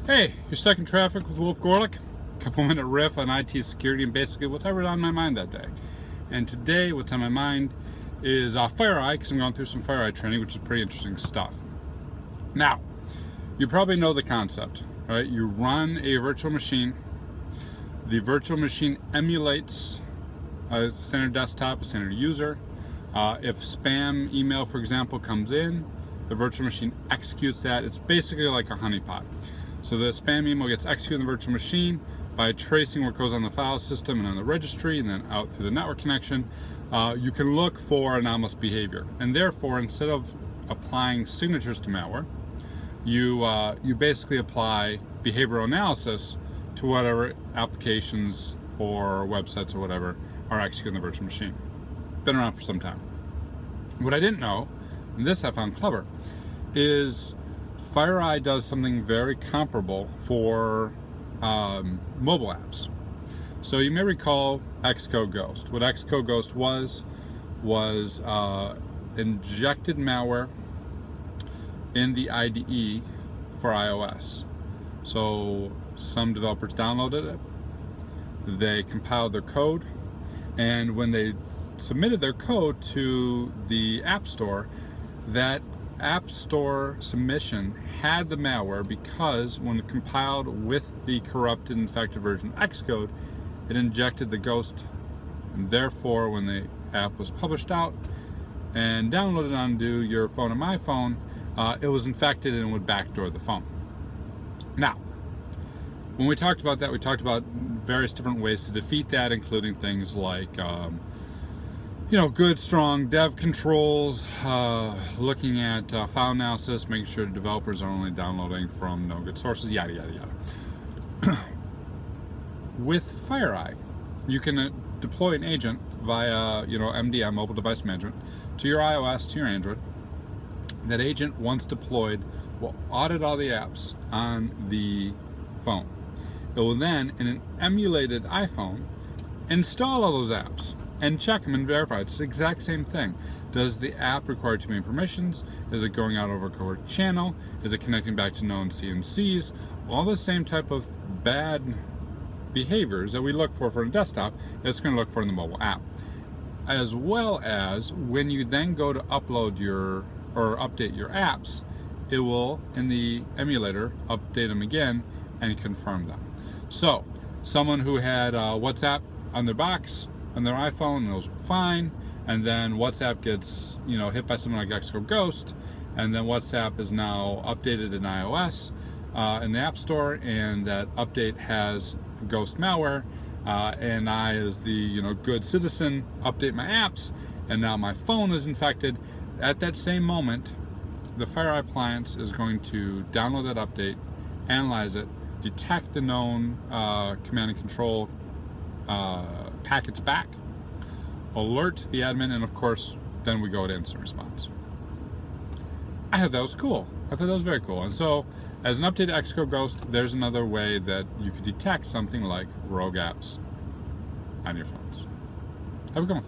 Hey, you're stuck in traffic with Wolf Gorlick. Couple-minute riff on IT security and basically whatever's on my mind that day. And today, what's on my mind is FireEye, because I'm going through some FireEye training, which is pretty interesting stuff. Now, you probably know the concept, right? You run a virtual machine. The virtual machine emulates a standard desktop, a standard user. If spam email, for example, comes in, the virtual machine executes that. It's basically like a honeypot. So the spam email gets executed in the virtual machine by tracing what goes on the file system and on the registry and then out through the network connection. You can look for anomalous behavior. And therefore, instead of applying signatures to malware, you basically apply behavioral analysis to whatever applications or websites or whatever are executed in the virtual machine. Been around for some time. What I didn't know, and this I found clever, is FireEye does something very comparable for mobile apps. So you may recall XCodeGhost. What XCodeGhost was injected malware in the IDE for iOS. So some developers downloaded it, they compiled their code, and when they submitted their code to the App Store, that App Store submission had the malware because when it compiled with the corrupted infected version of Xcode, it injected the ghost, and therefore when the app was published out and downloaded onto your phone or my phone, it was infected and would backdoor the phone. Now, when we talked about that, we talked about various different ways to defeat that, including things like good, strong dev controls, looking at file analysis, making sure developers are only downloading from no good sources, yada, yada, yada. With FireEye, you can deploy an agent via, MDM, mobile device management, to your iOS, to your Android. That agent, once deployed, will audit all the apps on the phone. It will then, in an emulated iPhone, install all those apps and check them and verify. It's the exact same thing. Does the app require too many permissions? Is it going out over a covert channel? Is it connecting back to known CNCs? All the same type of bad behaviors that we look for a desktop, it's going to look for in the mobile app. As well as when you then go to upload or update your apps, it will, in the emulator, update them again and confirm them. So, someone who had WhatsApp on their box, on their iPhone, and it was fine, and then WhatsApp gets hit by something like XCodeGhost, and then WhatsApp is now updated in iOS in the App Store, and that update has ghost malware, and I, as the good citizen, update my apps, and now my phone is infected. At that same moment, the FireEye appliance is going to download that update, analyze it, detect the known command and control packets back, alert the admin, and of course, then we go to instant response. I thought that was cool. I thought that was very cool. And so, as an update to XCodeGhost, there's another way that you could detect something like rogue apps on your phones. Have a good one.